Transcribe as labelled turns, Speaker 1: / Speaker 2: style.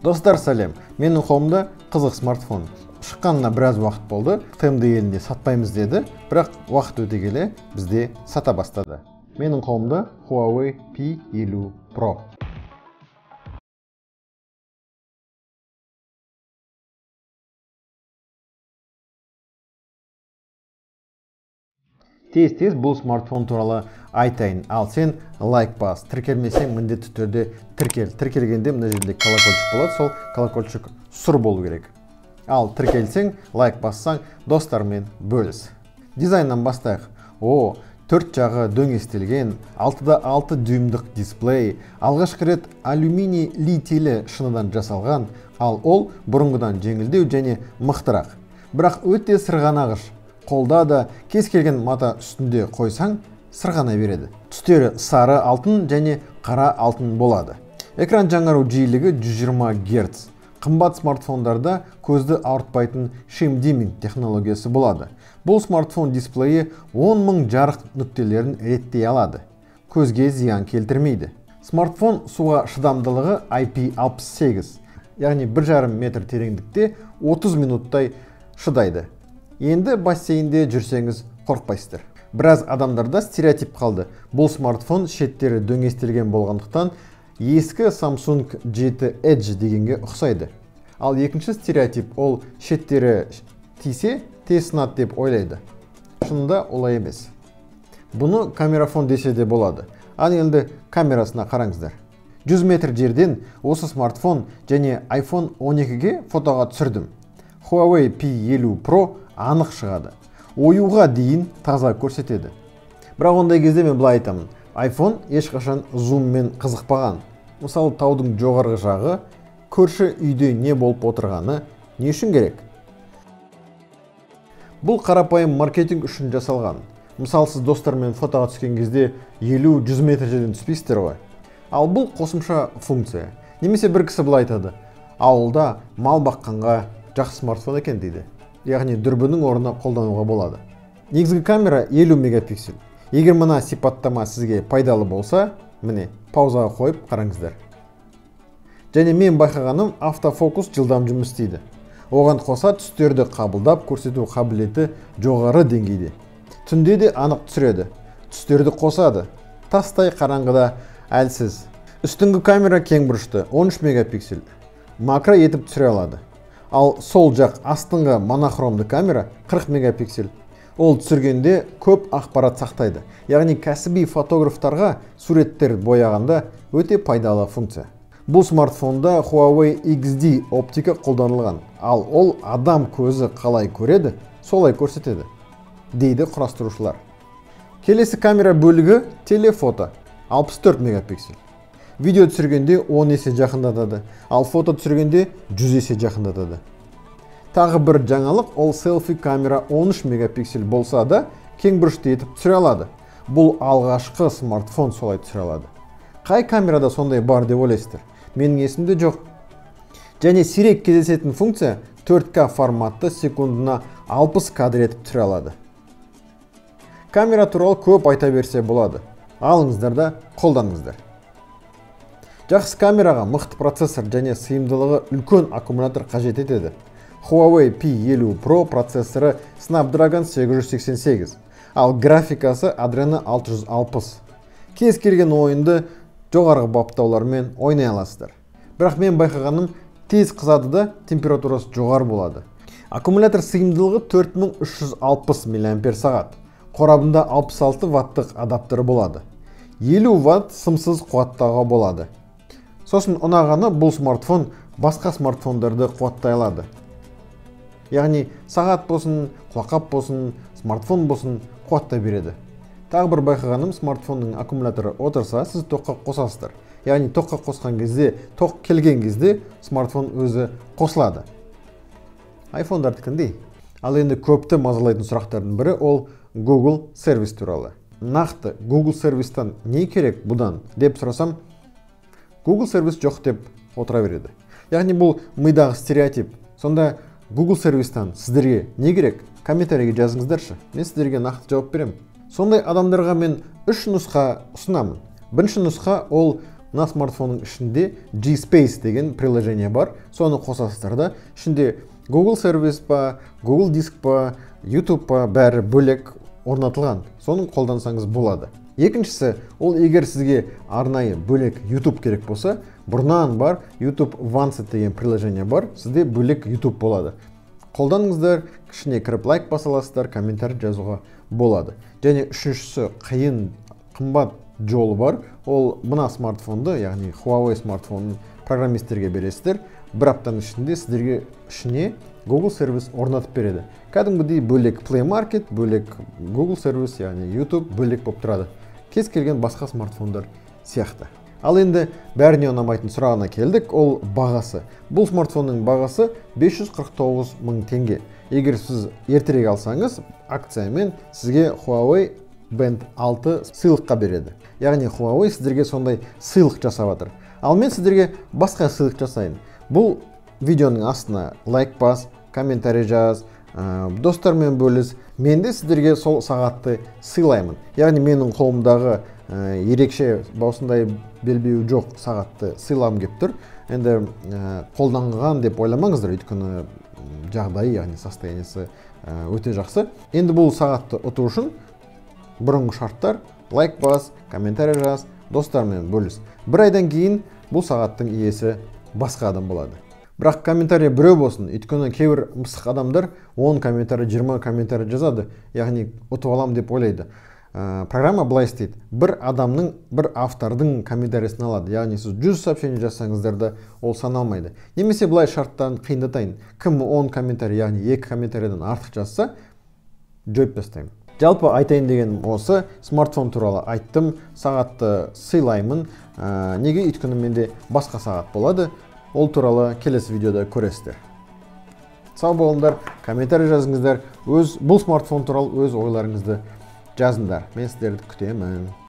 Speaker 1: Достар, сәлем. Менің қолымда қызық смартфон. Шыққанына біраз уақыт болды. TMD елінде сатпаймыз деді, бірақ уақыт өте келе бізде сата бастады. Менің қолымда Huawei P50 Pro. Тез бұл смартфон туралы айтайын. Ал сен лайк бас. Тіркелмесең міндетті түрде тіркел. Тіркелгенде мына жерде колокольчик болады, сол колокольчик сұр болу керек. Ал тіркелсең, лайк бассаң, достармен бөліс. Дизайннан бастайық. Төрт жағы дөңестелген, 6x6 дюймдық дисплей, алғашқы рет алюминий литийлі шыныдан жасалған, ал ол бұрынғыдан жеңілдеу және мықтырақ. Бірақ өте сырғанағыш. Қолда да кез келген мата үстінде қойсаң, сырғанай береді. Түстері сары алтын және қара алтын болады. Экран жаңару жиілігі 120 Гц. Қымбат смартфондарда көзді ауыртпайтын шим-диминг технологиясы болады. Бұл смартфон дисплейі 10 000 жарық нүктелерін реттей алады. Көзге зиян келтірмейді. Смартфон суға шыдамдылығы IP68, яғни 1,5 метр тереңдікте 30 минуттай шыдайды. Енді бассейнде жүрсеңіз қорқпайсыздар. Біраз адамдарда стереотип қалды. Бұл смартфон шеттері дөңестелген болғандықтан ескі Samsung 7 Edge дегенге ұқсайды. Ал екінші стереотип ол шеттері тисе, тез сынады деп ойлайды. Шынында олай емес. Бұны камерафон десе де болады. Ал енді камерасына қараңыздар. 100 метр жерден осы смартфон және iPhone 12-ге фотоға түсірдім. Huawei P50 Pro анық шығады. Оюға дейін таза көрсетеді. Бірақ ондай кезде мен былай айтамын. iPhone ешқашан зуммен қызықпаған. Мысалы, таудың жоғарғы жағы, көрші үйде не болып отырғаны не үшін керек? Бұл қарапайым маркетинг үшін жасалған. Мысалы, сіз достармен фотоға түскен кезде 50-100 метр жерден түспейсіздер ғой. Ал бұл қосымша функция. Немесе бір кісі былай айтады. Ауылда мал баққанға жақсы смартфон екен дейді. Яғни дүрбінің орнына қолдануға болады. Негізгі камера 50 мегапиксель. Егер мына сипаттама сізге пайдалы болса, міне, паузаға қойып қараңыздар. Және мен байқағаным, автофокус жылдам жұмыс істейді. Оған қоса түстерді қабылдап көрсету қабілеті жоғары деңгейде. Түнде де анық түсіреді. Түстерді қосады. Тастай қараңғыда әлсіз. Үстіңгі камера кең бұрышты, 13 мегапиксель. Макро етіп түсіре алады. Ал сол жақ астыңғы монохромды камера 40 мегапиксель. Ол түсіргенде көп ақпарат сақтайды. Яғни кәсіби фотографтарға суреттер бояғанда өте пайдалы функция. Бұл смартфонда Huawei XD оптика қолданылған. Ал ол адам көзі қалай көреді, солай көрсетеді, дейді құрастырушылар. Келесі камера бөлігі телефото, 64 мегапиксель. Видео түсіргенде 10 есе жақындатады, ал фото түсіргенде 100 есе жақындатады. Тағы бір жаңалық, ол селфи камера 13 мегапиксель болса да, кең бұрышты етіп түсіре алады. Бұл алғашқы смартфон солай түсіре алады. Қай камерада сондай бар деп ойлайсыздар? Менің есімде жоқ. Және сирек кездесетін функция 4К форматты секундына 60 кадр етіп түсіре алады. Камера туралы көп айта берсе болады. Алыңыздар да қолданыңыздар. Жақсы камераға мықты процессор және сыйымдылығы үлкен аккумулятор қажет етеді. Huawei P50 Pro процессоры Snapdragon 888, ал графикасы Adreno 660. Кез келген ойынды жоғарғы баптаулармен ойнай аласыздар. Бірақ мен байқағаным, тез қызады да температурасы жоғары болады. Аккумулятор сыйымдылығы 4360 мАч. Қорабында 66 ваттық адаптері болады. 50 ватт сымсыз қуаттауға болады. Сосын ұнағаны, бұл смартфон басқа смартфондарды қуаттай алады. Яғни сағат болсын, құлаққап болсын, смартфон болсын қуаттай береді. Тағы бір байқағаным, смартфонның аккумуляторы отырса, сіз тоққа қосасыздар. Яғни тоққа қосқан кезде, тоқ келген кезде смартфон өзі қосылады. iPhone-дардікіндей. Ал енді көпті мазалайтын сұрақтардың бірі ол Google сервис туралы. Нақты Google сервистан не керек бұдан деп сұрасам, Google сервис жоқ деп отыра береді. Яғни бұл мидағы стереотип. Сонда Google сервистан сіздерге не керек? Комментарийге жазыңыздаршы. Мен сіздерге нақты жауап беремін. Сондай адамдарға мен 3 нұсқа ұсынамын. Бірінші нұсқа ол мына смартфонның ішінде G-Space деген приложение бар. Соны қосасыздар да, ішінде Google сервис па, Google диск па, YouTube па бәрі бөлек орнатылған. Соны қолдансаңыз болады. Екіншісі, ол егер сізге арнайы бөлек YouTube керек болса, бұрыннан бар YouTube Vanced деген приложение бар, сізде бөлек YouTube болады. Қолданыңыздар, кішіне кіріп лайк басаласыздар, комментарий жазуға болады. Және үшіншісі, қиын, қымбат жолы бар. Ол мына смартфонды, яғни Huawei смартфонын программистерге бересіздер. Бір аптаның ішінде сіздерге ішіне Google сервис орнатып береді. Кәдімгідей бөлек Play Market, бөлек Google сервис, яғни YouTube бөлек болып тұрады. Кез келген басқа смартфондар сияқты. Ал енді бәріне ұнамайтын сұрағына келдік, ол бағасы. Бұл смартфонның бағасы 549 мың теңге. Егер сіз ертерек алсаңыз, акциямен сізге Huawei Band 6 сыйлыққа береді. Яғни Huawei сіздерге сондай сыйлық жасап жатыр. Ал мен сіздерге басқа сыйлық жасайын. Бұл видеоның астына лайк бас, комментарий жаз, достармен бөліс. Мен де сіздерге сол сағатты сыйлаймын. Яғни менің қолымдағы ерекше осындай белбеуі жоқ сағатты сыйлам кеп тұр. Енді қолданған деп ойламаңыздар, өйткені жағдайы, яғни состояниесі өте жақсы. Енді бұл сағатты ұту үшін бұрынғы шарттар: лайк бас, комментарий жаз, достармен бөліс. Бір айдан кейін бұл сағаттың иесі басқа адам болады. Бірақ комментарий біреу болсын, өйткені кейбір мысық адамдар 10 комментарий, 20 комментарий жазады, яғни ұтып алам деп ойлайды. Программа былай істейді: бір адамның, бір автордың комментарийсін алады. Яғни сіз 100 сообщение жазсаңыздар да ол саналмайды. Немесе былай шарттарын қиындатайын: кім 10 комментарий, яғни 2 комментарийден артық жазса, жойып тастаймын. Жалпы айтайын деген осы, смартфон туралы айттым, сағатты сыйлаймын. Неге? Өйткені менде басқа сағат болады. Ол туралы келесі видеода көресіздер. Сау болыңдар, комментарий жазыңыздар, бұл смартфон туралы өз ойларыңызды жазыңдар. Мен сіздерді күтемін.